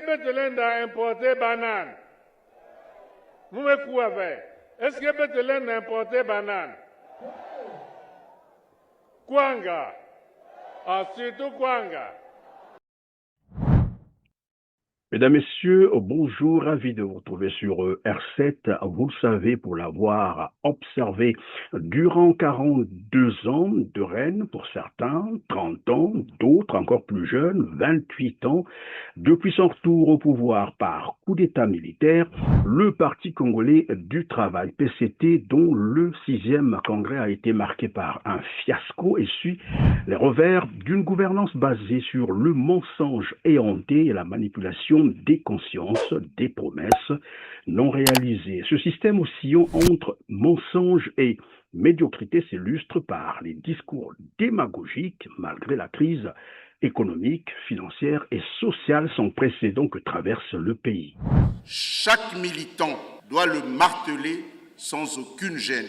Bethlehem a importé banane? Vous me croyez? Est-ce que Bethlehem a importé banane? Kwanga. Ah, surtout Kwanga. Mesdames, Messieurs, bonjour, ravi de vous retrouver sur R7. Vous le savez, pour l'avoir observé durant 42 ans de règne pour certains, 30 ans, d'autres encore plus jeunes, 28 ans. Depuis son retour au pouvoir par coup d'État militaire, le Parti congolais du travail, PCT, dont le 6e congrès a été marqué par un fiasco et suit les revers d'une gouvernance basée sur le mensonge éhonté et la manipulation des consciences, des promesses non réalisées. Ce système oscillant entre mensonge et médiocrité s'illustre par les discours démagogiques malgré la crise économique, financière et sociale sans précédent que traverse le pays. Chaque militant doit le marteler sans aucune gêne.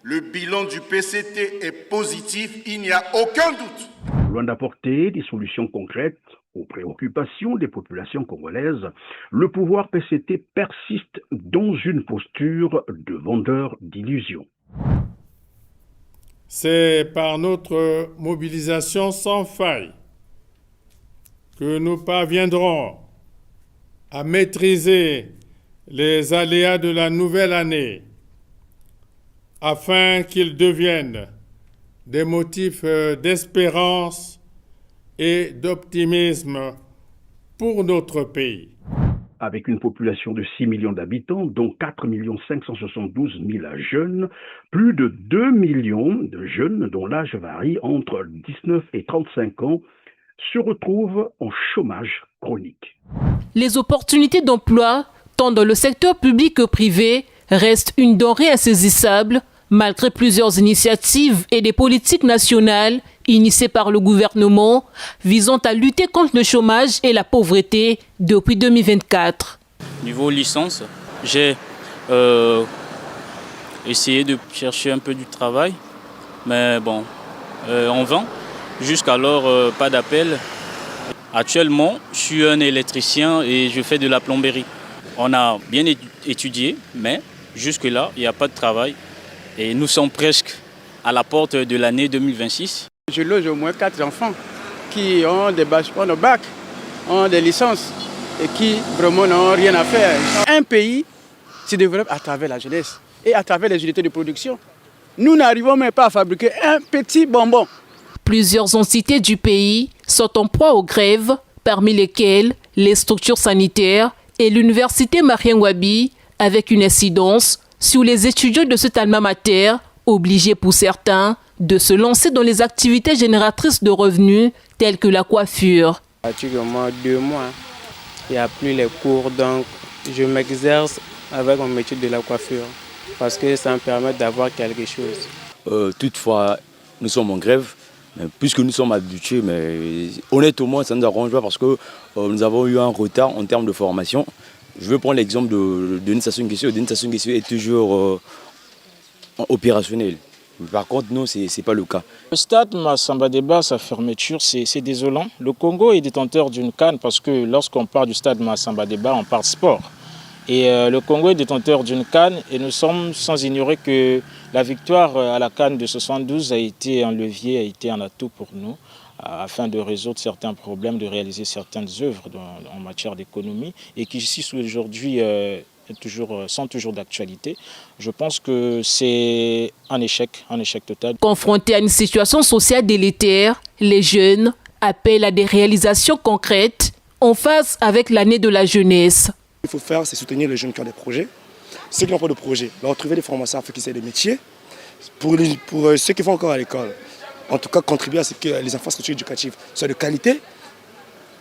Le bilan du PCT est positif, il n'y a aucun doute. Loin d'apporter des solutions concrètes aux préoccupations des populations congolaises, le pouvoir PCT persiste dans une posture de vendeur d'illusions. C'est par notre mobilisation sans faille que nous parviendrons à maîtriser les aléas de la nouvelle année afin qu'ils deviennent des motifs d'espérance et d'optimisme pour notre pays. Avec une population de 6 millions d'habitants, dont 4 572 000 jeunes, plus de 2 millions de jeunes dont l'âge varie entre 19 et 35 ans se retrouvent en chômage chronique. Les opportunités d'emploi, tant dans le secteur public que privé, restent une denrée insaisissable, malgré plusieurs initiatives et des politiques nationales initiées par le gouvernement visant à lutter contre le chômage et la pauvreté depuis 2024. Niveau licence, j'ai essayé de chercher un peu du travail, mais bon, en vain. Jusqu'alors, pas d'appel. Actuellement, je suis un électricien et je fais de la plomberie. On a bien étudié, mais jusque-là, il n'y a pas de travail. Et nous sommes presque à la porte de l'année 2026. Je loge au moins 4 enfants qui ont des bacs, ont des licences et qui vraiment n'ont rien à faire. Un pays se développe à travers la jeunesse et à travers les unités de production. Nous n'arrivons même pas à fabriquer un petit bonbon. Plusieurs entités du pays sont en proie aux grèves, parmi lesquelles les structures sanitaires et l'université Marien Ngouabi, avec une incidence sur les étudiants de cet alma mater, obligés pour certains de se lancer dans les activités génératrices de revenus telles que la coiffure. Pratiquement 2 mois, il n'y a plus les cours, donc je m'exerce avec mon métier de la coiffure parce que ça me permet d'avoir quelque chose. Toutefois, nous sommes en grève, mais puisque nous sommes habitués, mais honnêtement, ça ne nous arrange pas parce que nous avons eu un retard en termes de formation. Je veux prendre l'exemple de Denis Sassou Nguesso. Denis Sassou Nguesso est toujours opérationnel. Par contre, nous, ce n'est pas le cas. Le stade Massamba Déba, sa fermeture, c'est désolant. Le Congo est détenteur d'une CAN parce que lorsqu'on parle du stade Massamba Déba, on parle sport. Et le Congo est détenteur d'une CAN et nous sommes sans ignorer que la victoire à la CAN de 72 a été un levier, a été un atout pour nous afin de résoudre certains problèmes, de réaliser certaines œuvres en matière d'économie et qui ici aujourd'hui sont toujours d'actualité. Je pense que c'est un échec total. Confrontés à une situation sociale délétère, les jeunes appellent à des réalisations concrètes en phase avec l'année de la jeunesse. Ce qu'il faut faire, c'est soutenir les jeunes qui ont des projets. Ceux qui n'ont pas de projet, leur trouver des formations afin qu'ils aient des métiers. Pour ceux qui vont encore à l'école, en tout cas contribuer à ce que les infrastructures éducatives soient de qualité.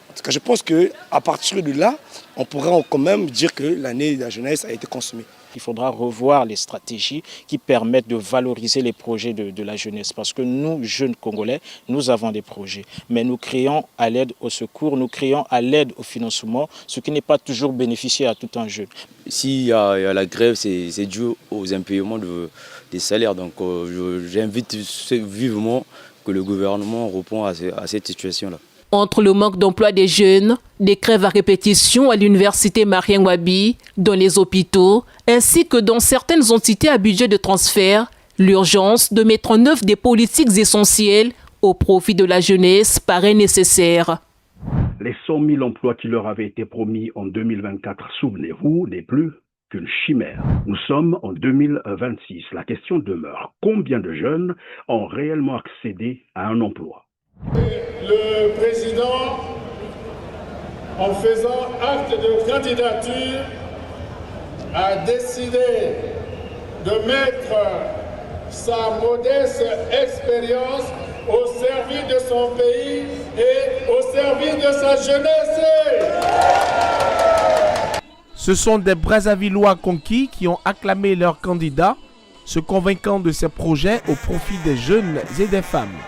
En tout cas, je pense qu'à partir de là, on pourra quand même dire que l'année de la jeunesse a été consommée. Il faudra revoir les stratégies qui permettent de valoriser les projets de la jeunesse. Parce que nous, jeunes Congolais, nous avons des projets. Mais nous créons à l'aide au secours, nous créons à l'aide au financement, ce qui n'est pas toujours bénéficié à tout un jeune. S'il y a la grève, c'est dû aux impayements des salaires. Donc j'invite vivement que le gouvernement répond à cette situation-là. Entre le manque d'emploi des jeunes, des grèves à répétition à l'université Marien Ngouabi, dans les hôpitaux, ainsi que dans certaines entités à budget de transfert, l'urgence de mettre en œuvre des politiques essentielles au profit de la jeunesse paraît nécessaire. Les 100 000 emplois qui leur avaient été promis en 2024, souvenez-vous, n'est plus qu'une chimère. Nous sommes en 2026. La question demeure. Combien de jeunes ont réellement accédé à un emploi? Le président, en faisant acte de candidature, a décidé de mettre sa modeste expérience au service de son pays et au service de sa jeunesse. Ce sont des Brazzavillois conquis qui ont acclamé leur candidat, se convainquant de ses projets au profit des jeunes et des femmes.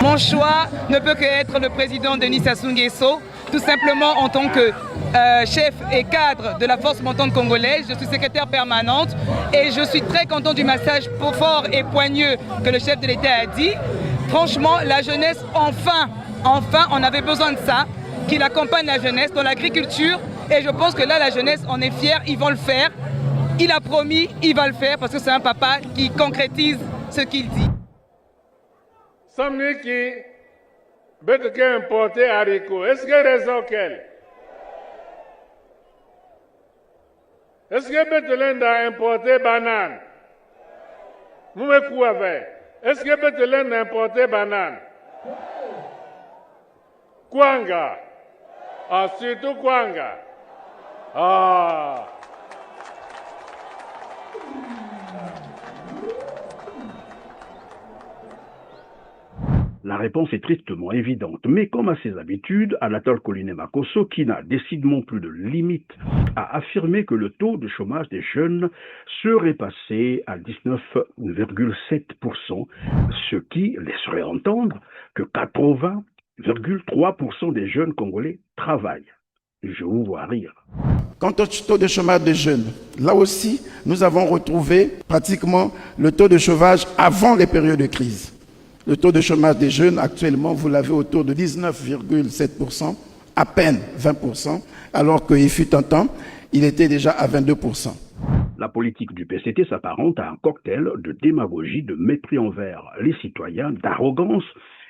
Mon choix ne peut qu'être le président Denis Sassou Nguesso, tout simplement en tant que chef et cadre de la force montante congolaise. Je suis secrétaire permanente et je suis très content du message fort et poigneux que le chef de l'État a dit. Franchement, la jeunesse, enfin, on avait besoin de ça, qu'il accompagne la jeunesse dans l'agriculture. Et je pense que là, la jeunesse, on est fiers, ils vont le faire. Il a promis, il va le faire parce que c'est un papa qui concrétise ce qu'il dit. Samedi qui veut importer haricots. Est-ce que raison qu'elle? Est-ce que Bethlehem a importé banane? Nous me couavez. Est-ce que Bethlehem a importé banane? Kwanga. Ah, surtout Kwanga. Ah. La réponse est tristement évidente, mais comme à ses habitudes, Anatole Koliné-Makosso, qui n'a décidément plus de limite, a affirmé que le taux de chômage des jeunes serait passé à 19,7%, ce qui laisserait entendre que 80,3% des jeunes Congolais travaillent. Je vous vois rire. Quant au taux de chômage des jeunes, là aussi, nous avons retrouvé pratiquement le taux de chômage avant les périodes de crise. Le taux de chômage des jeunes, actuellement, vous l'avez autour de 19,7%, à peine 20%, alors qu'il fut un temps, il était déjà à 22%. La politique du PCT s'apparente à un cocktail de démagogie, de mépris envers les citoyens, d'arrogance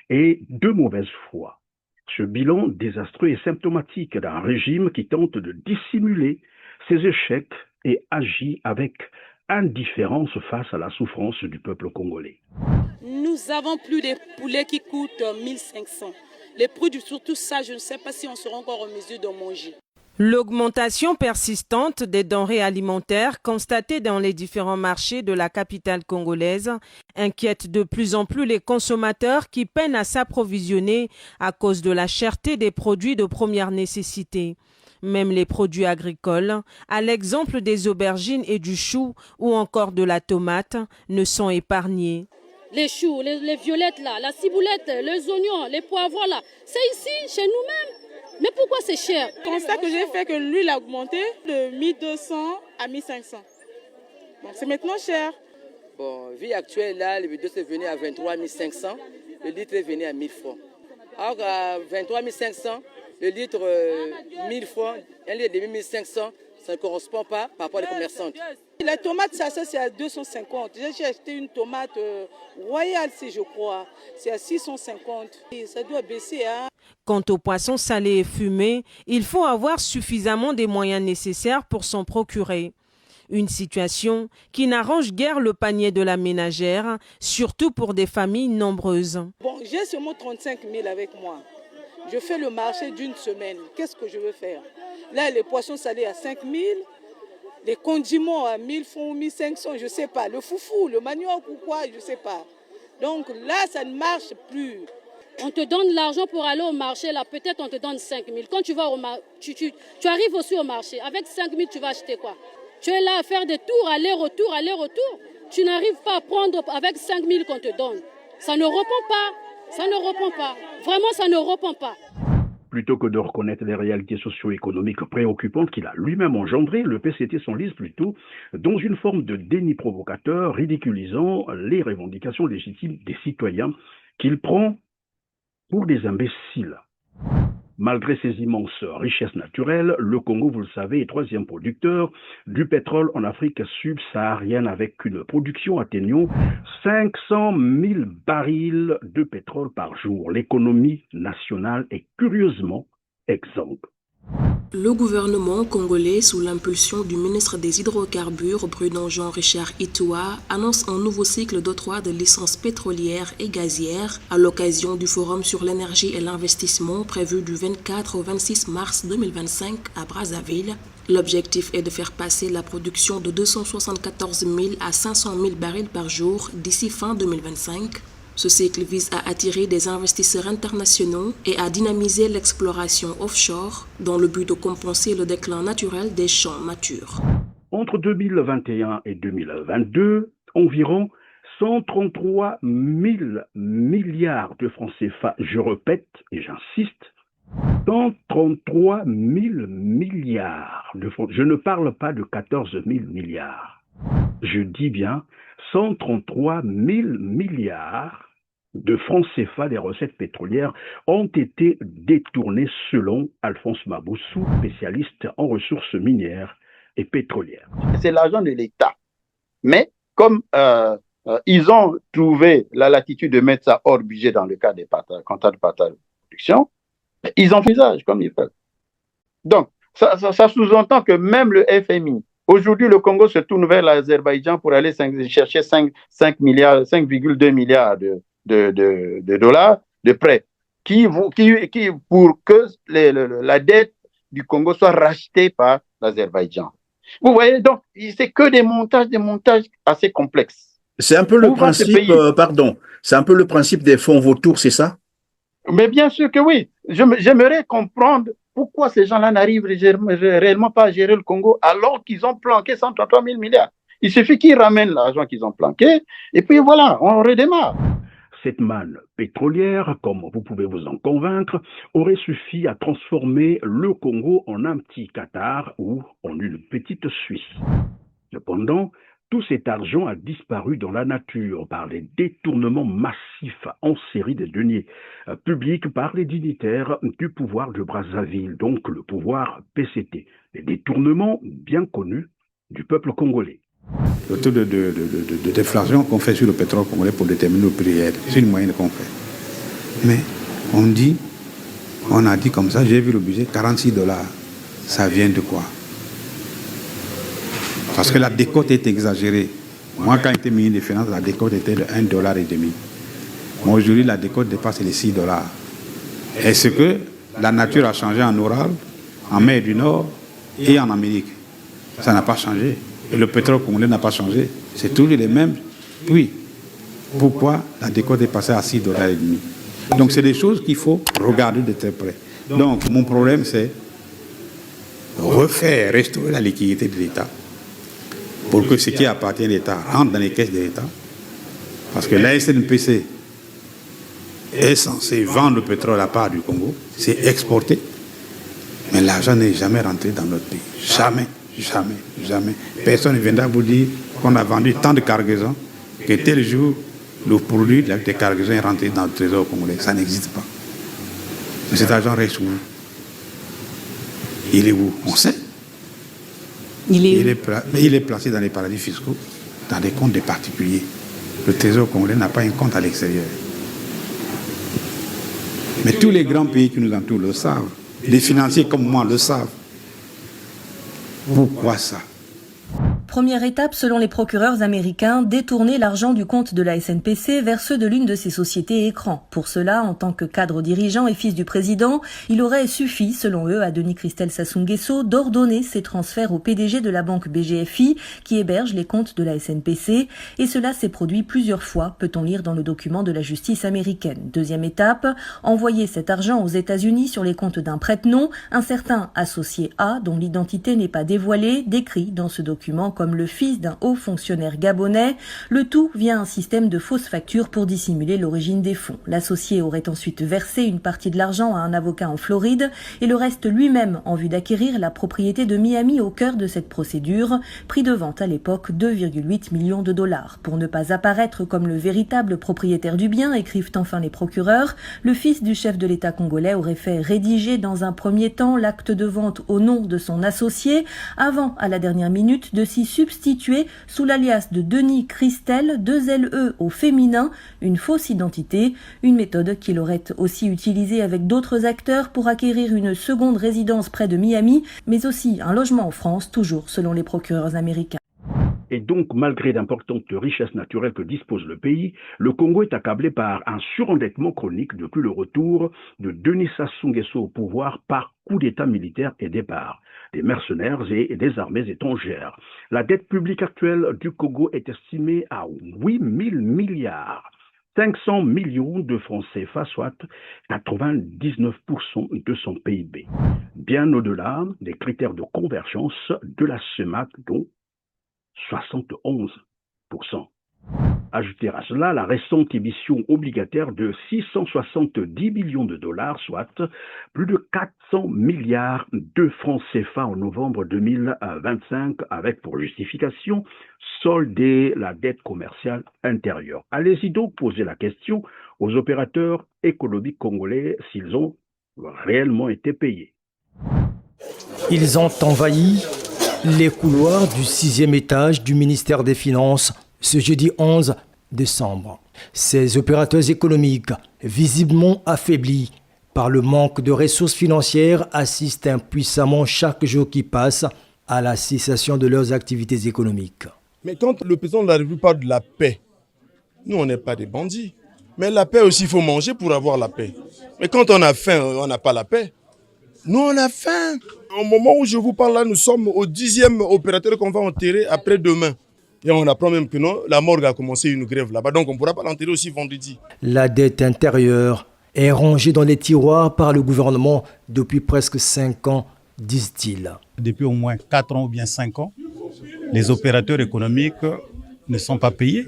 et de mauvaise foi. Ce bilan désastreux est symptomatique d'un régime qui tente de dissimuler ses échecs et agit avec indifférence face à la souffrance du peuple congolais. Nous avons plus de poulets qui coûtent 1500. Les produits, surtout ça, je ne sais pas si on sera encore en mesure de manger. L'augmentation persistante des denrées alimentaires constatée dans les différents marchés de la capitale congolaise inquiète de plus en plus les consommateurs qui peinent à s'approvisionner à cause de la cherté des produits de première nécessité. Même les produits agricoles, à l'exemple des aubergines et du chou ou encore de la tomate, ne sont épargnés. Les choux, les violettes là, la ciboulette, les oignons, les poivrons là, c'est ici, chez nous-mêmes. Mais pourquoi c'est cher? Le constat que j'ai fait que l'huile a augmenté de 1200 à 1500. Donc c'est maintenant cher. Bon, vie actuelle là, le bidon est venu à 23 500, le litre est venu à 1000 francs. Alors à 23 500, le litre 1000 francs, un litre de 1500, ça ne correspond pas par rapport aux commerçantes. La tomate, ça c'est à 250. J'ai acheté une tomate royale, si je crois. C'est à 650. Et ça doit baisser. Hein. Quant aux poissons salés et fumés, il faut avoir suffisamment des moyens nécessaires pour s'en procurer. Une situation qui n'arrange guère le panier de la ménagère, surtout pour des familles nombreuses. Bon, j'ai seulement 35 000 avec moi. Je fais le marché d'une semaine. Qu'est-ce que je veux faire? Là, les poissons salés à 5 000, les condiments à 1000 francs, 1500, je ne sais pas. Le foufou, le manioc ou quoi, je ne sais pas. Donc là, ça ne marche plus. On te donne l'argent pour aller au marché, là, peut-être on te donne 5 000. Quand tu vas au marché, tu arrives aussi au marché. Avec 5 000, tu vas acheter quoi? Tu es là à faire des tours, aller-retour, aller-retour. Tu n'arrives pas à prendre avec 5 000 qu'on te donne. Ça ne répond pas. Ça ne répond pas. Vraiment, ça ne répond pas. Plutôt que de reconnaître les réalités socio-économiques préoccupantes qu'il a lui-même engendrées, le PCT s'enlise plutôt dans une forme de déni provocateur, ridiculisant les revendications légitimes des citoyens qu'il prend pour des imbéciles. Malgré ses immenses richesses naturelles, le Congo, vous le savez, est troisième producteur du pétrole en Afrique subsaharienne avec une production atteignant 500 000 barils de pétrole par jour. L'économie nationale est curieusement exsangue. Le gouvernement congolais, sous l'impulsion du ministre des Hydrocarbures, Bruno Jean-Richard Itoua, annonce un nouveau cycle d'octroi de licences pétrolières et gazières à l'occasion du Forum sur l'énergie et l'investissement prévu du 24 au 26 mars 2025 à Brazzaville. L'objectif est de faire passer la production de 274 000 à 500 000 barils par jour d'ici fin 2025. Ce cycle vise à attirer des investisseurs internationaux et à dynamiser l'exploration offshore dans le but de compenser le déclin naturel des champs matures. Entre 2021 et 2022, environ 133 000 milliards de francs CFA, je répète et j'insiste, 133 000 milliards de francs. Je ne parle pas de 14 000 milliards. Je dis bien 133 000 milliards de francs CFA des recettes pétrolières ont été détournés selon Alphonse Maboussou, spécialiste en ressources minières et pétrolières. C'est l'argent de l'État. Mais comme ils ont trouvé la latitude de mettre ça hors budget dans le cas des contrats de partage de production, ils envisagent comme ils peuvent. Donc, ça sous-entend que même le FMI, aujourd'hui, le Congo se tourne vers l'Azerbaïdjan pour aller chercher 5,2 milliards de dollars de prêts pour que la dette du Congo soit rachetée par l'Azerbaïdjan. Vous voyez, donc, c'est que des montages assez complexes. C'est un peu le principe, c'est un peu le principe des fonds vautours, c'est ça? Mais bien sûr que oui. J'aimerais comprendre pourquoi ces gens-là n'arrivent réellement pas à gérer le Congo alors qu'ils ont planqué 133 000 milliards. Il suffit qu'ils ramènent l'argent qu'ils ont planqué et puis voilà, on redémarre. Cette manne pétrolière, comme vous pouvez vous en convaincre, aurait suffi à transformer le Congo en un petit Qatar ou en une petite Suisse. Cependant, tout cet argent a disparu dans la nature par les détournements massifs en série des deniers publics par les dignitaires du pouvoir de Brazzaville, donc le pouvoir PCT. Des détournements bien connus du peuple congolais. Le taux de déflation qu'on fait sur le pétrole congolais pour déterminer le prix, c'est une moyenne qu'on fait. Mais on a dit comme ça, j'ai vu le budget, 46 $. Ça vient de quoi? Parce que la décote est exagérée. Moi, quand j'étais ministre des Finances, la décote était de 1,5 $. Moi, aujourd'hui, la décote dépasse les 6 $. Est-ce que la nature a changé en Oural, en mer du Nord et en Amérique? Ça n'a pas changé. Et le pétrole congolais n'a pas changé. C'est toujours les mêmes. Oui. Pourquoi la décote est passée à 6,5 $? Donc, c'est des choses qu'il faut regarder de très près. Donc, mon problème, c'est restaurer la liquidité de l'État pour que ce qui appartient à l'État rentre dans les caisses de l'État. Parce que la SNPC est censée vendre le pétrole à part du Congo, c'est exporté. Mais l'argent n'est jamais rentré dans notre pays. Jamais, jamais, jamais. Personne ne viendra vous dire qu'on a vendu tant de cargaisons que tel jour, le produit des cargaisons est rentré dans le trésor congolais. Ça n'existe pas. Mais cet argent reste où? Il est où? On sait. Il est placé dans les paradis fiscaux, dans des comptes des particuliers. Le trésor congolais n'a pas un compte à l'extérieur. Mais tous les grands pays qui nous entourent le savent. Les financiers comme moi le savent. Pourquoi ça? Première étape, selon les procureurs américains, détourner l'argent du compte de la SNPC vers ceux de l'une de ses sociétés écrans. Pour cela, en tant que cadre dirigeant et fils du président, il aurait suffi, selon eux, à Denis Christel Sassou Nguesso, d'ordonner ces transferts au PDG de la banque BGFI, qui héberge les comptes de la SNPC, et cela s'est produit plusieurs fois, peut-on lire dans le document de la justice américaine. Deuxième étape, envoyer cet argent aux États-Unis sur les comptes d'un prête-nom, un certain associé A, dont l'identité n'est pas dévoilée, décrit dans ce document comme comme le fils d'un haut fonctionnaire gabonais, le tout via un système de fausses factures pour dissimuler l'origine des fonds. L'associé aurait ensuite versé une partie de l'argent à un avocat en Floride et le reste lui-même en vue d'acquérir la propriété de Miami au cœur de cette procédure, prix de vente à l'époque 2,8 millions de dollars. Pour ne pas apparaître comme le véritable propriétaire du bien, écrivent enfin les procureurs, le fils du chef de l'État congolais aurait fait rédiger dans un premier temps l'acte de vente au nom de son associé, avant, à la dernière minute, de s'y substituer sous l'alias de Denis Christel, 2 LE au féminin, une fausse identité, une méthode qu'il aurait aussi utilisée avec d'autres acteurs pour acquérir une seconde résidence près de Miami, mais aussi un logement en France, toujours selon les procureurs américains. Et donc, malgré d'importantes richesses naturelles que dispose le pays, le Congo est accablé par un surendettement chronique depuis le retour de Denis Sassou Nguesso au pouvoir par coup d'État militaire et départ des mercenaires et des armées étrangères. La dette publique actuelle du Congo est estimée à 8 000 milliards. 500 millions de francs CFA, soit 99% de son PIB. Bien au-delà des critères de convergence de la CEMAC, dont 71%. Ajoutez à cela la récente émission obligataire de 670 millions de dollars, soit plus de 400 milliards de francs CFA en novembre 2025, avec pour justification solder la dette commerciale intérieure. Allez-y donc poser la question aux opérateurs économiques congolais s'ils ont réellement été payés. Ils ont envahi les couloirs du 6e étage du ministère des Finances ce jeudi 11 décembre. Ces opérateurs économiques, visiblement affaiblis par le manque de ressources financières, assistent impuissamment chaque jour qui passe à la cessation de leurs activités économiques. Mais quand le président de la République parle de la paix, nous on n'est pas des bandits. Mais la paix aussi, il faut manger pour avoir la paix. Mais quand on a faim, on n'a pas la paix. Nous on a faim. Au moment où je vous parle là, nous sommes au 10e opérateur qu'on va enterrer après-demain. Et on apprend même que non, la morgue a commencé une grève là-bas, donc on ne pourra pas l'enterrer aussi vendredi. La dette intérieure est rangée dans les tiroirs par le gouvernement depuis presque 5 ans, disent-ils. Depuis au moins 4 ans ou bien 5 ans, les opérateurs économiques ne sont pas payés,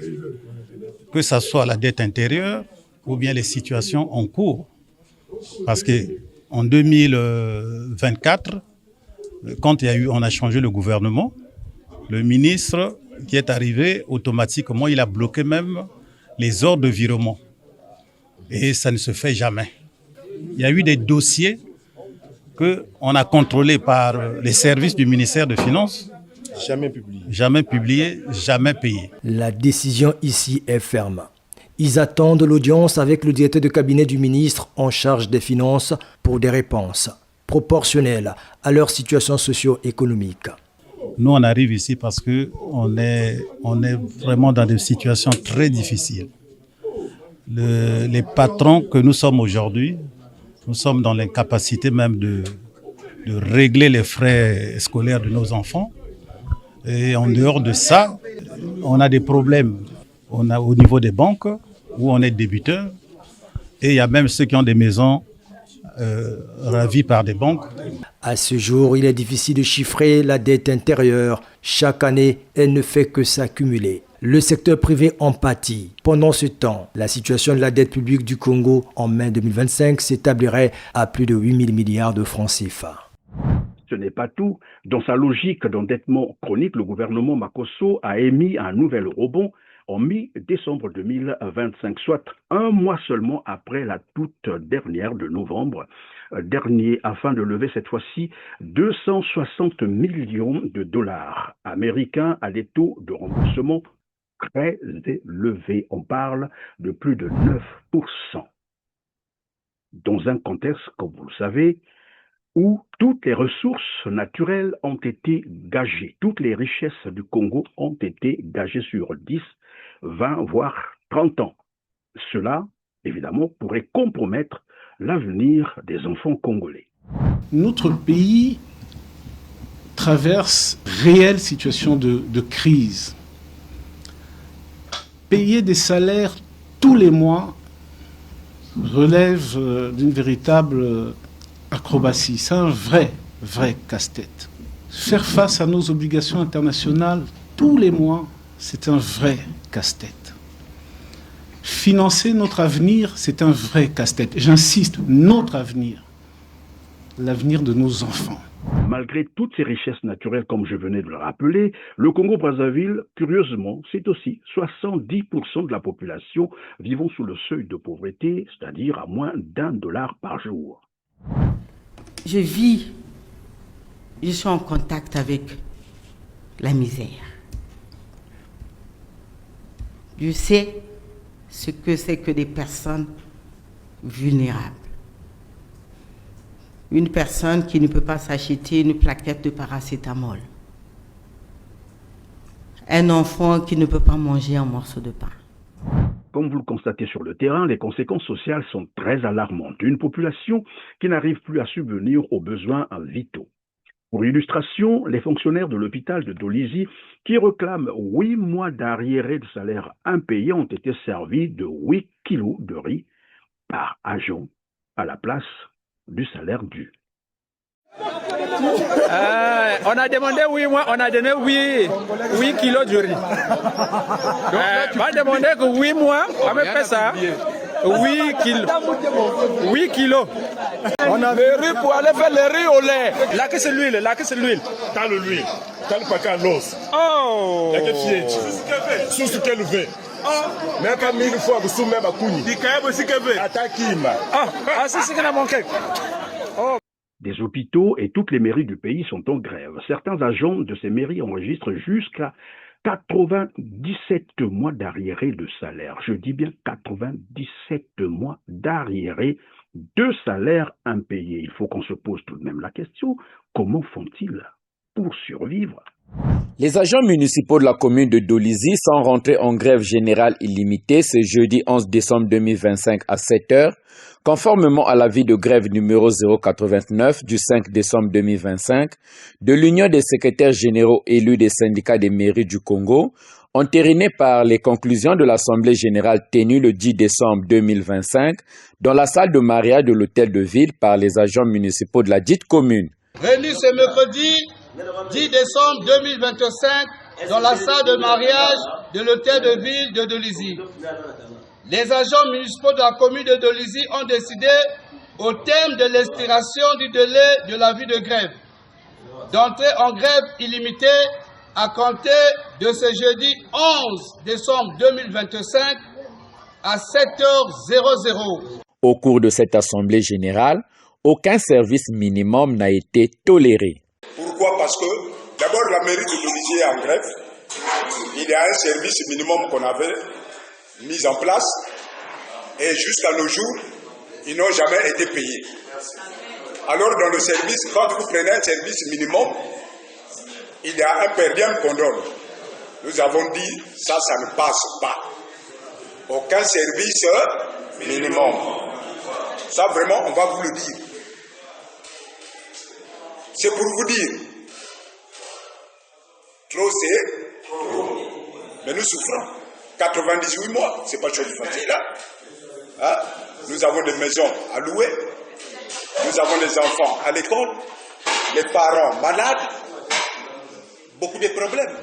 que ce soit la dette intérieure ou bien les situations en cours. Parce qu'en 2024, quand on a changé le gouvernement, le ministre qui est arrivé, automatiquement, il a bloqué même les ordres de virement. Et ça ne se fait jamais. Il y a eu des dossiers qu'on a contrôlés par les services du ministère des Finances. Jamais publié. Jamais publié, jamais payé. La décision ici est ferme. Ils attendent l'audience avec le directeur de cabinet du ministre en charge des Finances pour des réponses proportionnelles à leur situation socio-économique. Nous, on arrive ici parce qu'on est vraiment dans des situations très difficiles. Les patrons que nous sommes aujourd'hui, nous sommes dans l'incapacité même de régler les frais scolaires de nos enfants. Et en dehors de ça, on a des problèmes. On a au niveau des banques, où on est débiteur. Et il y a même ceux qui ont des maisons ravis par des banques. À ce jour, il est difficile de chiffrer la dette intérieure. Chaque année, elle ne fait que s'accumuler. Le secteur privé en pâtit. Pendant ce temps, la situation de la dette publique du Congo en mai 2025 s'établirait à plus de 8 000 milliards de francs CFA. Ce n'est pas tout. Dans sa logique d'endettement chronique, le gouvernement Makosso a émis un nouvel rebond en mi-décembre 2025, soit un mois seulement après la toute dernière de novembre dernier, afin de lever cette fois-ci 260 millions de dollars américains à des taux de remboursement très élevés. On parle de plus de 9%. Dans un contexte, comme vous le savez, où toutes les ressources naturelles ont été gagées, toutes les richesses du Congo ont été gagées sur 10, 20, voire 30 ans. Cela, évidemment, pourrait compromettre l'avenir des enfants congolais. Notre pays traverse réelle situation de crise. Payer des salaires tous les mois relève d'une véritable acrobatie. C'est un vrai casse-tête. Faire face à nos obligations internationales tous les mois, c'est un vrai casse-tête. Financer notre avenir, c'est un vrai casse-tête. J'insiste, notre avenir, l'avenir de nos enfants. Malgré toutes ces richesses naturelles, comme je venais de le rappeler, le Congo-Brazzaville, curieusement, c'est aussi 70% de la population vivant sous le seuil de pauvreté, c'est-à-dire à moins d'$1 par jour. Je suis en contact avec la misère. Je sais ce que c'est que des personnes vulnérables. Une personne qui ne peut pas s'acheter une plaquette de paracétamol. Un enfant qui ne peut pas manger un morceau de pain. Comme vous le constatez sur le terrain, les conséquences sociales sont très alarmantes. Une population qui n'arrive plus à subvenir aux besoins vitaux. Pour illustration, les fonctionnaires de l'hôpital de Dolisie, qui réclament 8 mois d'arriérés de salaire impayés, ont été servis de 8 kilos de riz par agent à la place du salaire dû. On a demandé 8 mois, on a donné 8 kilos de riz. On va demander que 8 mois, on va faire ça. 8 kilos. 8 kilos. On a le riz pour aller faire le riz au lait. Là que c'est l'huile, là que c'est l'huile. T'as l'huile, t'as le paquet à l'os. Oh! Là que fier. Sous ce qu'elle veut. Même pas 1000 fois que sous même à Kouni. C'est ce qu'on a manqué. Oh. Des hôpitaux et toutes les mairies du pays sont en grève. Certains agents de ces mairies enregistrent jusqu'à 97 mois d'arriérés de salaire. Je dis bien 97 mois d'arriérés de salaire impayés. Il faut qu'on se pose tout de même la question, comment font-ils pour survivre? Les agents municipaux de la commune de Dolisie sont rentrés en grève générale illimitée ce jeudi 11 décembre 2025 à 7h, conformément à l'avis de grève numéro 089 du 5 décembre 2025 de l'Union des secrétaires généraux élus des syndicats des mairies du Congo, entériné par les conclusions de l'Assemblée générale tenue le 10 décembre 2025 dans la salle de mariage de l'hôtel de ville par les agents municipaux de la dite commune. Réunis ce mercredi 10 décembre 2025 dans la salle de mariage de l'hôtel de ville de Dolisie. Les agents municipaux de la commune de Dolisie ont décidé, au terme de l'expiration du délai de l'avis de grève, d'entrer en grève illimitée à compter de ce jeudi 11 décembre 2025 à 7h00. Au cours de cette assemblée générale, aucun service minimum n'a été toléré. Pourquoi? Parce que d'abord la mairie de Dolisie est en grève. Il y a un service minimum qu'on avait mis en place et jusqu'à nos jours, ils n'ont jamais été payés. Alors dans le service, quand vous prenez un service minimum, il y a un per diem qu'on donne. Nous avons dit, ça ne passe pas. Aucun service minimum. Ça vraiment, on va vous le dire. C'est pour vous dire, trop c'est trop. Mais nous souffrons. 98 mois, c'est pas chose facile. Hein? Nous avons des maisons à louer, nous avons des enfants à l'école, les parents malades, beaucoup de problèmes.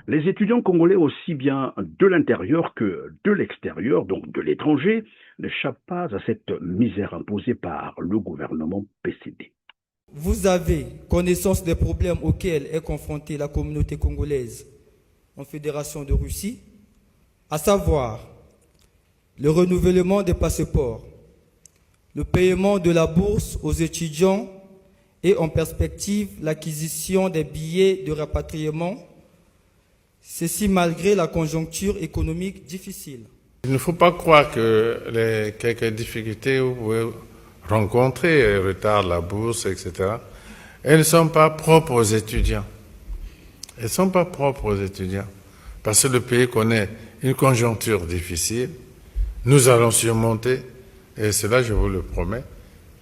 Les étudiants congolais, aussi bien de l'intérieur que de l'extérieur, donc de l'étranger, n'échappent pas à cette misère imposée par le gouvernement PCD. Vous avez connaissance des problèmes auxquels est confrontée la communauté congolaise en Fédération de Russie, à savoir le renouvellement des passeports, le paiement de la bourse aux étudiants et en perspective l'acquisition des billets de rapatriement, ceci malgré la conjoncture économique difficile. Il ne faut pas croire que les quelques difficultés que vous pouvez rencontrer, retard de la bourse, etc., elles ne sont pas propres aux étudiants. Elles ne sont pas propres aux étudiants. Parce que le pays connaît une conjoncture difficile. Nous allons surmonter, et cela je vous le promets,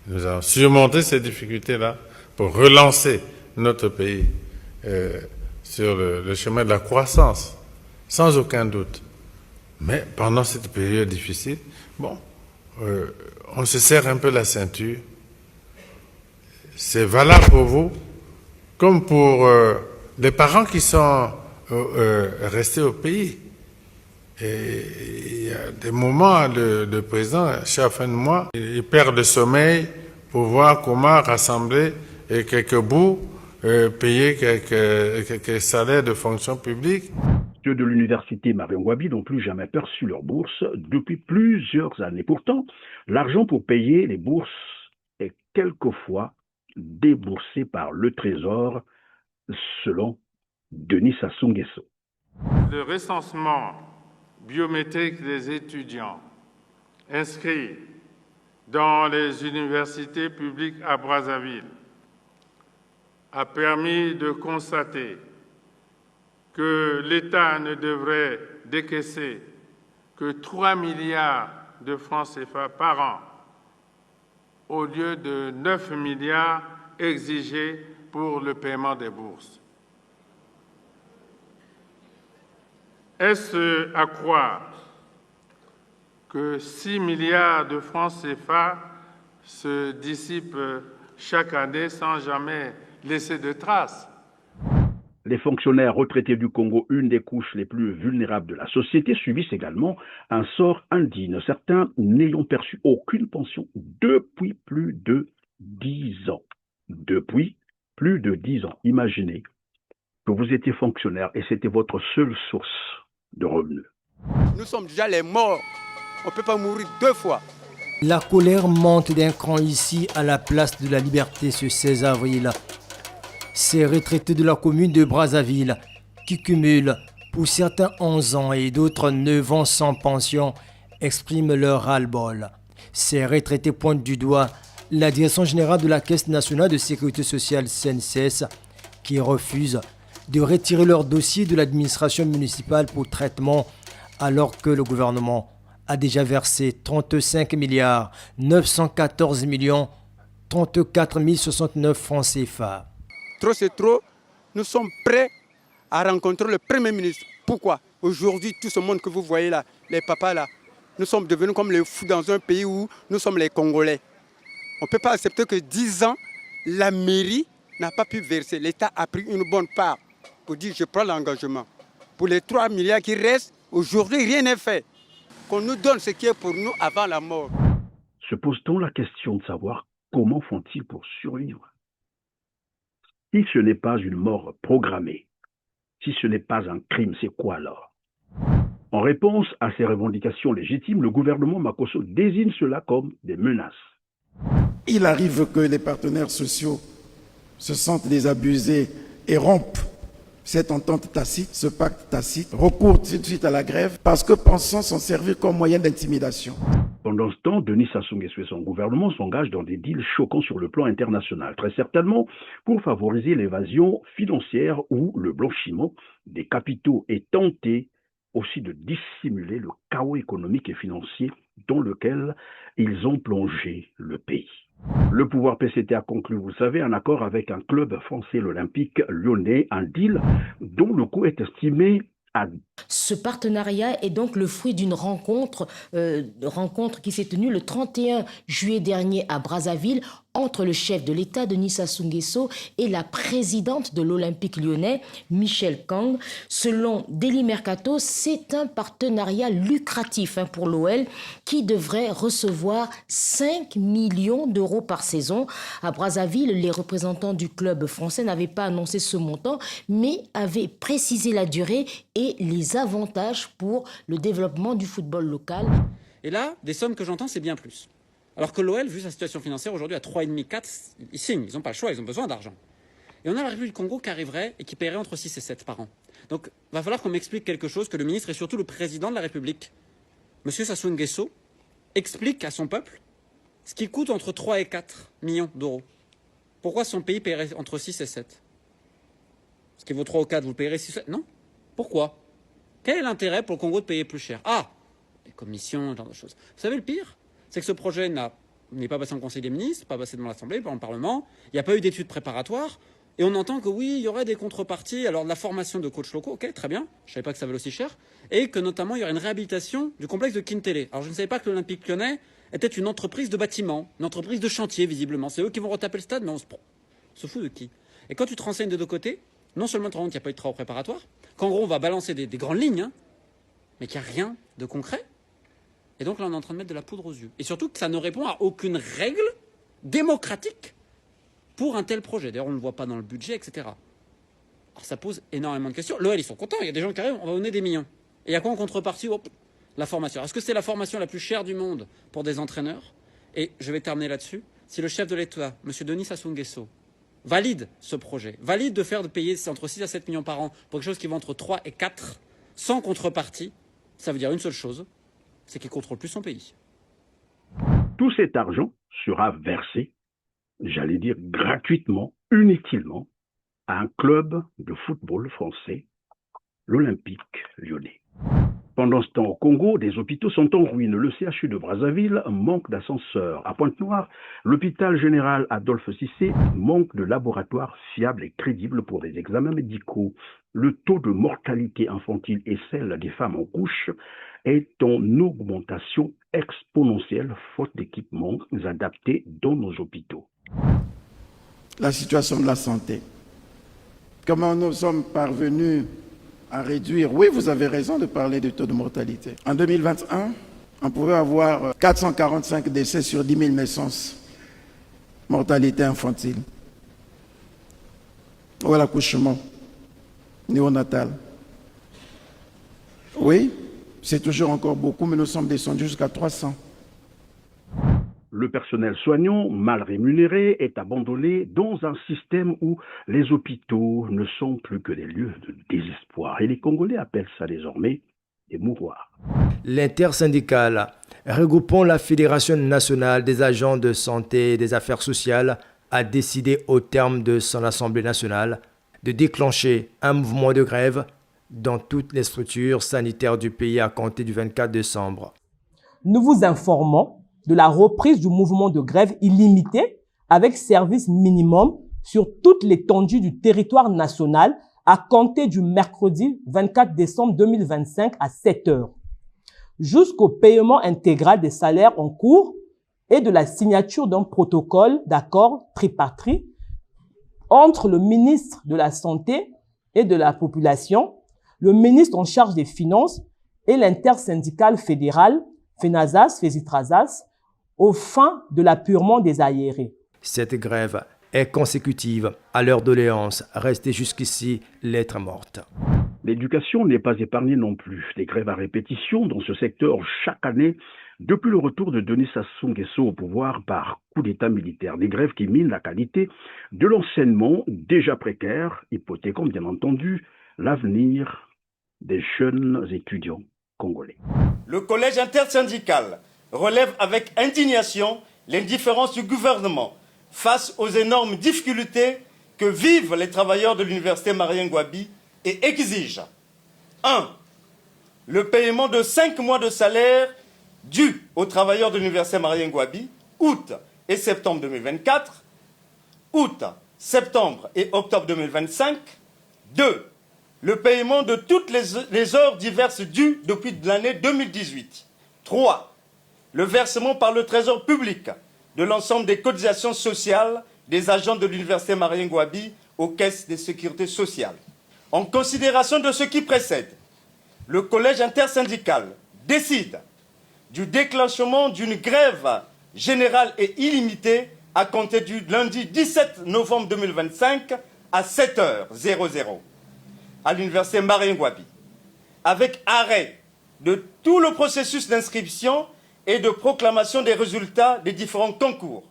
nous allons surmonter ces difficultés-là pour relancer notre pays sur le chemin de la croissance, sans aucun doute. Mais pendant cette période difficile, on se serre un peu la ceinture. C'est valable pour vous, comme pour les parents qui sont rester au pays. Et il y a des moments, le président, chaque fin de mois, il perd le sommeil pour voir comment rassembler quelques bouts, payer quelques salaires de fonction publique. Ceux de l'université Marion-Gwabi n'ont plus jamais perçu leur bourse depuis plusieurs années. Pourtant, l'argent pour payer les bourses est quelquefois déboursé par le Trésor, selon Denis Sassou Nguesso. Le recensement biométrique des étudiants inscrits dans les universités publiques à Brazzaville a permis de constater que l'État ne devrait décaisser que 3 milliards de francs CFA par an au lieu de 9 milliards exigés pour le paiement des bourses. Est-ce à croire que 6 milliards de francs CFA se dissipent chaque année sans jamais laisser de traces? Les fonctionnaires retraités du Congo, une des couches les plus vulnérables de la société, subissent également un sort indigne, certains n'ayant perçu aucune pension depuis plus de 10 ans. Depuis plus de 10 ans. Imaginez que vous étiez fonctionnaire et c'était votre seule source de revenus. Nous sommes déjà les morts. On ne peut pas mourir 2 fois. La colère monte d'un cran ici à la place de la Liberté ce 16 avril. Ces retraités de la commune de Brazzaville, qui cumulent pour certains 11 ans et d'autres 9 ans sans pension, expriment leur ras-le-bol. Ces retraités pointent du doigt la direction générale de la Caisse nationale de sécurité sociale CNCS, qui refuse de retirer leur dossier de l'administration municipale pour traitement, alors que le gouvernement a déjà versé 35 milliards 914 millions 34 069 francs CFA. Trop c'est trop, nous sommes prêts à rencontrer le Premier ministre. Pourquoi? Aujourd'hui, tout ce monde que vous voyez là, les papas là, nous sommes devenus comme les fous dans un pays où nous sommes les Congolais. On ne peut pas accepter que 10 ans, la mairie n'a pas pu verser. L'État a pris une bonne part pour dire je prends l'engagement. Pour les 3 milliards qui restent, aujourd'hui rien n'est fait. Qu'on nous donne ce qui est pour nous avant la mort. Se pose-t-on la question de savoir comment font-ils pour survivre? Si ce n'est pas une mort programmée, si ce n'est pas un crime, c'est quoi alors? En réponse à ces revendications légitimes, le gouvernement Makosso désigne cela comme des menaces. Il arrive que les partenaires sociaux se sentent désabusés et rompent cette entente tacite, ce pacte tacite, recourent tout de suite à la grève parce que pensant s'en servir comme moyen d'intimidation. Pendant ce temps, Denis Sassou Nguesso et son gouvernement s'engagent dans des deals choquants sur le plan international, très certainement pour favoriser l'évasion financière ou le blanchiment des capitaux et tenter aussi de dissimuler le chaos économique et financier dans lequel ils ont plongé le pays. Le pouvoir PCT a conclu, vous le savez, un accord avec un club français, l'Olympique Lyonnais, un deal dont le coût est estimé à... Ce partenariat est donc le fruit d'une rencontre qui s'est tenue le 31 juillet dernier à Brazzaville entre le chef de l'État, Denis Sassou Nguesso, et la présidente de l'Olympique lyonnais, Michel Kang. Selon Daily Mercato, c'est un partenariat lucratif pour l'OL qui devrait recevoir 5 millions d'euros par saison. À Brazzaville, les représentants du club français n'avaient pas annoncé ce montant, mais avaient précisé la durée et les avantages pour le développement du football local. Et là, des sommes que j'entends, c'est bien plus. Alors que l'OL, vu sa situation financière aujourd'hui à 3,5, 4, ils signent, ils n'ont pas le choix, ils ont besoin d'argent. Et on a la République du Congo qui arriverait et qui paierait entre 6 et 7 par an. Donc, il va falloir qu'on m'explique quelque chose, que le ministre et surtout le président de la République, M. Sassou Nguesso, explique à son peuple ce qui coûte entre 3 et 4 millions d'euros. Pourquoi son pays paierait entre 6 et 7? Ce qui vaut 3 ou 4, vous le payerez 6 ou 7? Non. Pourquoi? Quel est l'intérêt pour le Congo de payer plus cher? Ah, les commissions, ce genre de choses. Vous savez le pire? C'est que ce projet n'est pas passé en Conseil des ministres, pas passé devant l'Assemblée, pas dans le Parlement. Il n'y a pas eu d'études préparatoires. Et on entend que oui, il y aurait des contreparties. Alors de la formation de coachs locaux, ok, très bien. Je ne savais pas que ça valait aussi cher. Et que notamment, il y aurait une réhabilitation du complexe de Kintélé. Alors je ne savais pas que l'Olympique Lyonnais était une entreprise de bâtiment, une entreprise de chantier, visiblement. C'est eux qui vont retaper le stade, mais on se fout de qui? Et quand tu te renseignes de deux côtés, non seulement tu te rends compte qu'il n'y a pas eu de travaux préparatoires, qu'en gros, on va balancer des grandes lignes, hein, mais qu'il n'y a rien de concret. Et donc là, on est en train de mettre de la poudre aux yeux. Et surtout que ça ne répond à aucune règle démocratique pour un tel projet. D'ailleurs, on ne le voit pas dans le budget, etc. Alors ça pose énormément de questions. L'OL, ils sont contents. Il y a des gens qui arrivent, on va donner des millions. Et il y a quoi en contrepartie? La formation. Est-ce que c'est la formation la plus chère du monde pour des entraîneurs? Et je vais terminer là-dessus. Si le chef de l'État, M. Denis Sassou Nguesso, valide ce projet, valide de payer entre 6 à 7 millions par an pour quelque chose qui va entre 3 et 4, sans contrepartie, ça veut dire une seule chose, c'est qu'il ne contrôle plus son pays. Tout cet argent sera versé, j'allais dire gratuitement, inutilement, à un club de football français, l'Olympique Lyonnais. Pendant ce temps, au Congo, des hôpitaux sont en ruine. Le CHU de Brazzaville manque d'ascenseurs. À Pointe-Noire, l'hôpital général Adolphe Cissé manque de laboratoires fiables et crédibles pour des examens médicaux. Le taux de mortalité infantile et celle des femmes en couche est en augmentation exponentielle faute d'équipements adaptés dans nos hôpitaux. La situation de la santé. Comment nous sommes parvenus à réduire? Oui, vous avez raison de parler du taux de mortalité. En 2021, on pouvait avoir 445 décès sur 10 000 naissances. Mortalité infantile. Ou à l'accouchement néonatal. Oui, c'est toujours encore beaucoup, mais nous sommes descendus jusqu'à 300. Le personnel soignant, mal rémunéré, est abandonné dans un système où les hôpitaux ne sont plus que des lieux de désespoir. Et les Congolais appellent ça désormais des mouroirs. L'intersyndicale, regroupant la Fédération nationale des agents de santé et des affaires sociales, a décidé au terme de son Assemblée nationale de déclencher un mouvement de grève dans toutes les structures sanitaires du pays à compter du 24 décembre. Nous vous informons de la reprise du mouvement de grève illimité avec service minimum sur toute l'étendue du territoire national à compter du mercredi 24 décembre 2025 à 7 heures, jusqu'au paiement intégral des salaires en cours et de la signature d'un protocole d'accord tripartite entre le ministre de la Santé et de la Population, le ministre en charge des Finances et l'intersyndicale fédérale FENASAS, FESITRASAS, aux fins de l'appurement des aérés. Cette grève est consécutive à leur doléance, restée jusqu'ici lettre morte. L'éducation n'est pas épargnée non plus. Des grèves à répétition dans ce secteur chaque année depuis le retour de Denis Sassou Nguesso au pouvoir par coup d'état militaire. Des grèves qui minent la qualité de l'enseignement déjà précaire, hypothéquant bien entendu l'avenir des jeunes étudiants congolais. Le collège intersyndical relève avec indignation l'indifférence du gouvernement face aux énormes difficultés que vivent les travailleurs de l'université Marien Ngouabi et exige 1. Le paiement de 5 mois de salaire dû aux travailleurs de l'université Marien Ngouabi, août et septembre 2024, août, septembre et octobre 2025. 2. Le paiement de toutes les heures diverses dues depuis l'année 2018. 3. Le versement par le Trésor public de l'ensemble des cotisations sociales des agents de l'université Marien Ngouabi aux caisses de sécurité sociale. En considération de ce qui précède, le collège intersyndical décide du déclenchement d'une grève générale et illimitée à compter du lundi 17 novembre 2025 à 7h00 à l'université Marien Ngouabi, avec arrêt de tout le processus d'inscription et de proclamation des résultats des différents concours.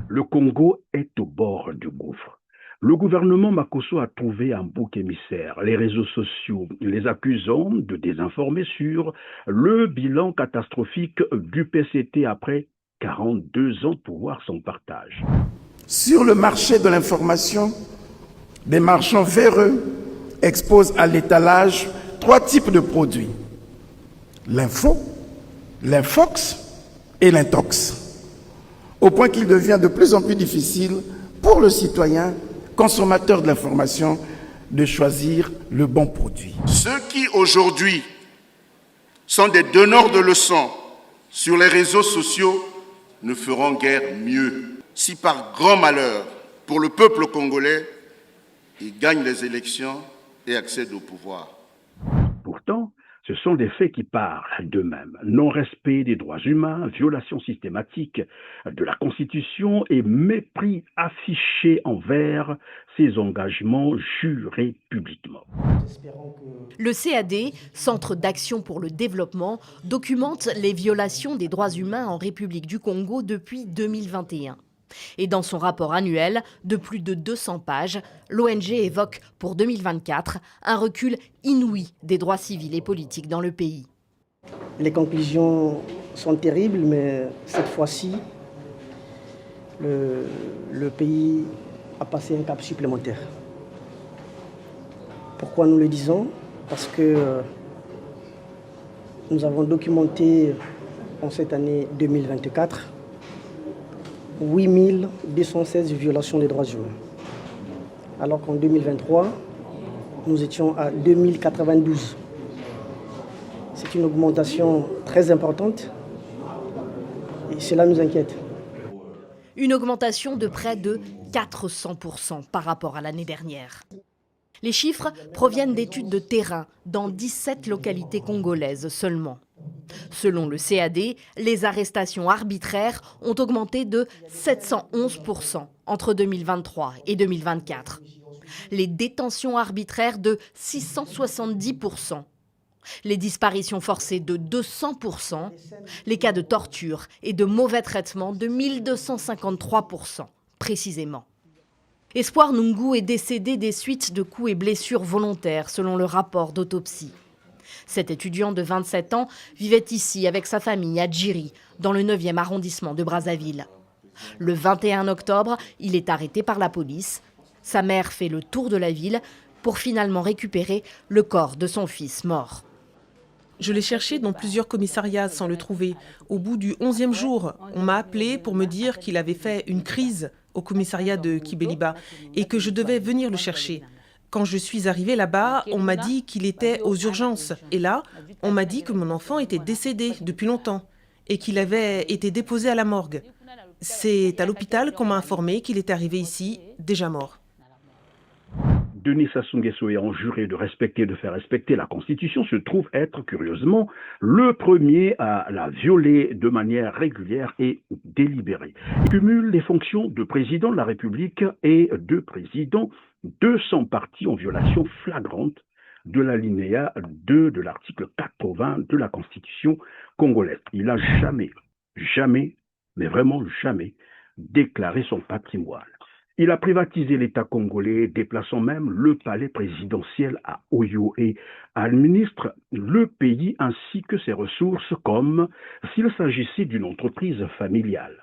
Le Congo est au bord du gouffre. Le gouvernement Makosso a trouvé un bouc émissaire, les réseaux sociaux, les accusant de désinformer sur le bilan catastrophique du PCT après 42 ans pour voir son partage. Sur le marché de l'information, des marchands véreux exposent à l'étalage 3 types de produits. L'info, l'infox et l'intox. Au point qu'il devient de plus en plus difficile pour le citoyen consommateur de l'information de choisir le bon produit. Ceux qui aujourd'hui sont des donneurs de leçons sur les réseaux sociaux ne feront guère mieux. Si par grand malheur pour le peuple congolais, ils gagnent les élections et accèdent au pouvoir. Ce sont des faits qui parlent d'eux-mêmes. Non-respect des droits humains, violation systématique de la Constitution et mépris affiché envers ses engagements jurés publiquement. Le CAD, Centre d'action pour le développement, documente les violations des droits humains en République du Congo depuis 2021. Et dans son rapport annuel de plus de 200 pages, l'ONG évoque pour 2024 un recul inouï des droits civils et politiques dans le pays. Les conclusions sont terribles, mais cette fois-ci, le pays a passé un cap supplémentaire. Pourquoi nous le disons? Parce que nous avons documenté en cette année 2024 8216 violations des droits humains. Alors qu'en 2023, nous étions à 2092. C'est une augmentation très importante et cela nous inquiète. Une augmentation de près de 400% par rapport à l'année dernière. Les chiffres proviennent d'études de terrain dans 17 localités congolaises seulement. Selon le CAD, les arrestations arbitraires ont augmenté de 711% entre 2023 et 2024. Les détentions arbitraires de 670%. Les disparitions forcées de 200%. Les cas de torture et de mauvais traitements de 1253%, précisément. Espoir Nungu est décédé des suites de coups et blessures volontaires, selon le rapport d'autopsie. Cet étudiant de 27 ans vivait ici avec sa famille à Djiri, dans le 9e arrondissement de Brazzaville. Le 21 octobre, il est arrêté par la police. Sa mère fait le tour de la ville pour finalement récupérer le corps de son fils mort. Je l'ai cherché dans plusieurs commissariats sans le trouver. Au bout du 11e jour, on m'a appelé pour me dire qu'il avait fait une crise au commissariat de Kibeliba et que je devais venir le chercher. Quand je suis arrivée là-bas, on m'a dit qu'il était aux urgences. Et là, on m'a dit que mon enfant était décédé depuis longtemps et qu'il avait été déposé à la morgue. C'est à l'hôpital qu'on m'a informé qu'il était arrivé ici, déjà mort. Denis Sassou Nguesso ayant juré de respecter et de faire respecter la Constitution se trouve être, curieusement, le premier à la violer de manière régulière et délibérée. Il cumule les fonctions de président de la République et de président de son parti en violation flagrante de l'alinéa 2 de l'article 80 de la Constitution congolaise. Il n'a jamais, mais vraiment jamais, déclaré son patrimoine. Il a privatisé l'État congolais, déplaçant même le palais présidentiel à Oyo et administre le pays ainsi que ses ressources comme s'il s'agissait d'une entreprise familiale.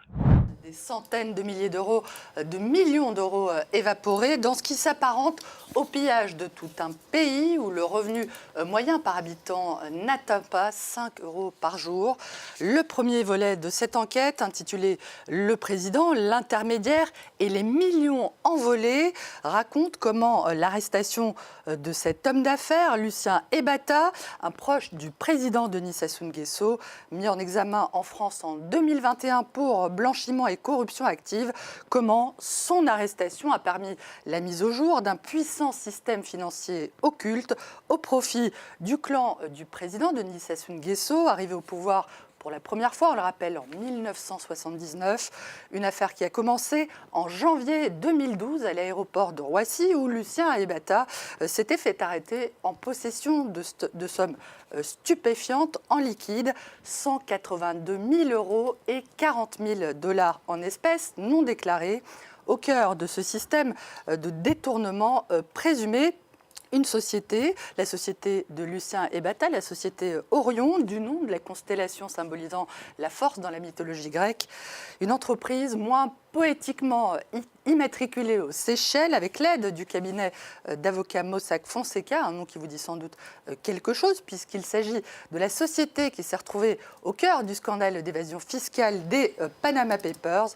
Des centaines de milliers d'euros, de millions d'euros évaporés dans ce qui s'apparente au pillage de tout un pays où le revenu moyen par habitant n'atteint pas 5 euros par jour. Le premier volet de cette enquête, intitulé « Le président, l'intermédiaire et les millions envolés », raconte comment l'arrestation de cet homme d'affaires, Lucien Ebata, un proche du président Denis Sassou Nguesso, mis en examen en France en 2021 pour blanchiment et corruption active, comment son arrestation a permis la mise au jour d'un puissant système financier occulte au profit du clan du président Denis Sassou Nguesso, arrivé au pouvoir pour la première fois, on le rappelle, en 1979, une affaire qui a commencé en janvier 2012 à l'aéroport de Roissy où Lucien Ebata s'était fait arrêter en possession de sommes stupéfiantes en liquide, 182 000 euros et 40 000 $ en espèces non déclarées, au cœur de ce système de détournement présumé. Une société, la société de Lucien Ebata, la société Orion, du nom de la constellation symbolisant la force dans la mythologie grecque. Une entreprise moins poétiquement immatriculée aux Seychelles avec l'aide du cabinet d'avocats Mossack Fonseca, un nom qui vous dit sans doute quelque chose puisqu'il s'agit de la société qui s'est retrouvée au cœur du scandale d'évasion fiscale des Panama Papers.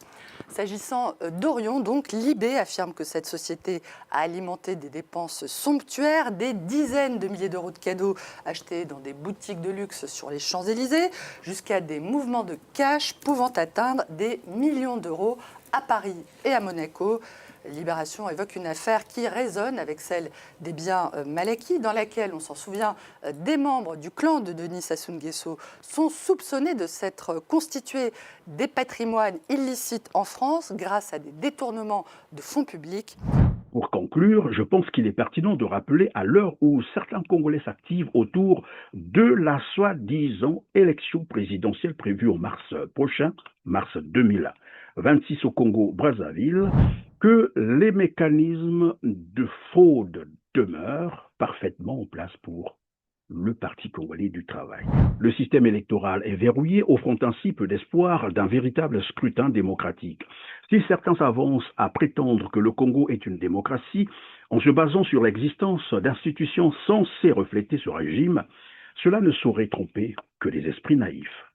S'agissant d'Orion, donc, Libé affirme que cette société a alimenté des dépenses somptuaires, des dizaines de milliers d'euros de cadeaux achetés dans des boutiques de luxe sur les Champs-Élysées, jusqu'à des mouvements de cash pouvant atteindre des millions d'euros à Paris et à Monaco. Libération évoque une affaire qui résonne avec celle des biens mal acquis, dans laquelle, on s'en souvient, des membres du clan de Denis Sassou Nguesso sont soupçonnés de s'être constitués des patrimoines illicites en France grâce à des détournements de fonds publics. Pour conclure, je pense qu'il est pertinent de rappeler à l'heure où certains Congolais s'activent autour de la soi-disant élection présidentielle prévue en mars prochain, mars 2026 au Congo-Brazzaville, que les mécanismes de fraude demeurent parfaitement en place pour le Parti congolais du travail. Le système électoral est verrouillé, offrant ainsi peu d'espoir d'un véritable scrutin démocratique. Si certains s'avancent à prétendre que le Congo est une démocratie, en se basant sur l'existence d'institutions censées refléter ce régime, cela ne saurait tromper que les esprits naïfs.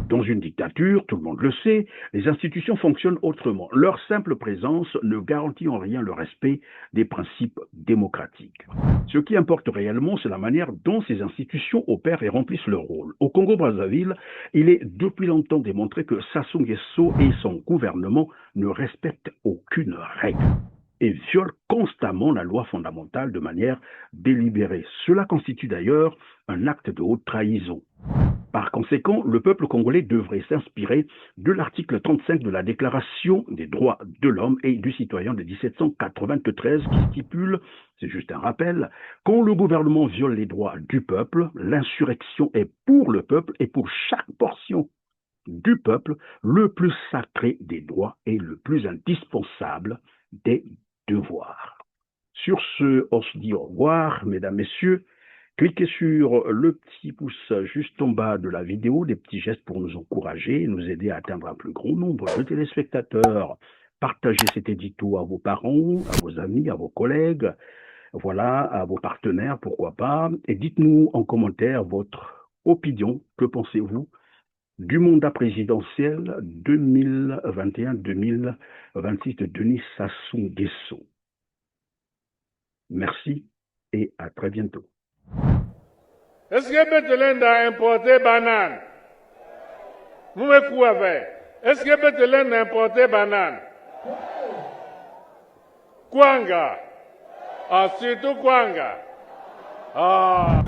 Dans une dictature, tout le monde le sait, les institutions fonctionnent autrement. Leur simple présence ne garantit en rien le respect des principes démocratiques. Ce qui importe réellement, c'est la manière dont ces institutions opèrent et remplissent leur rôle. Au Congo-Brazzaville, il est depuis longtemps démontré que Sassou Nguesso et son gouvernement ne respectent aucune règle et violent constamment la loi fondamentale de manière délibérée. Cela constitue d'ailleurs un acte de haute trahison. Par conséquent, le peuple congolais devrait s'inspirer de l'article 35 de la Déclaration des droits de l'homme et du citoyen de 1793 qui stipule, c'est juste un rappel, quand le gouvernement viole les droits du peuple, l'insurrection est pour le peuple et pour chaque portion du peuple le plus sacré des droits et le plus indispensable des devoirs. Sur ce, on se dit au revoir, mesdames, messieurs. Cliquez sur le petit pouce juste en bas de la vidéo, des petits gestes pour nous encourager et nous aider à atteindre un plus grand nombre de téléspectateurs. Partagez cet édito à vos parents, à vos amis, à vos collègues, voilà, à vos partenaires, pourquoi pas. Et dites-nous en commentaire votre opinion. Que pensez-vous du mandat présidentiel 2021-2026 de Denis Sassou Nguesso? Merci et à très bientôt. Est-ce que Bethlehem a importé banane? Vous me couavez. Est-ce que Bethlehem a importé banane? Kwanga. Ah, surtout Kwanga. Ah.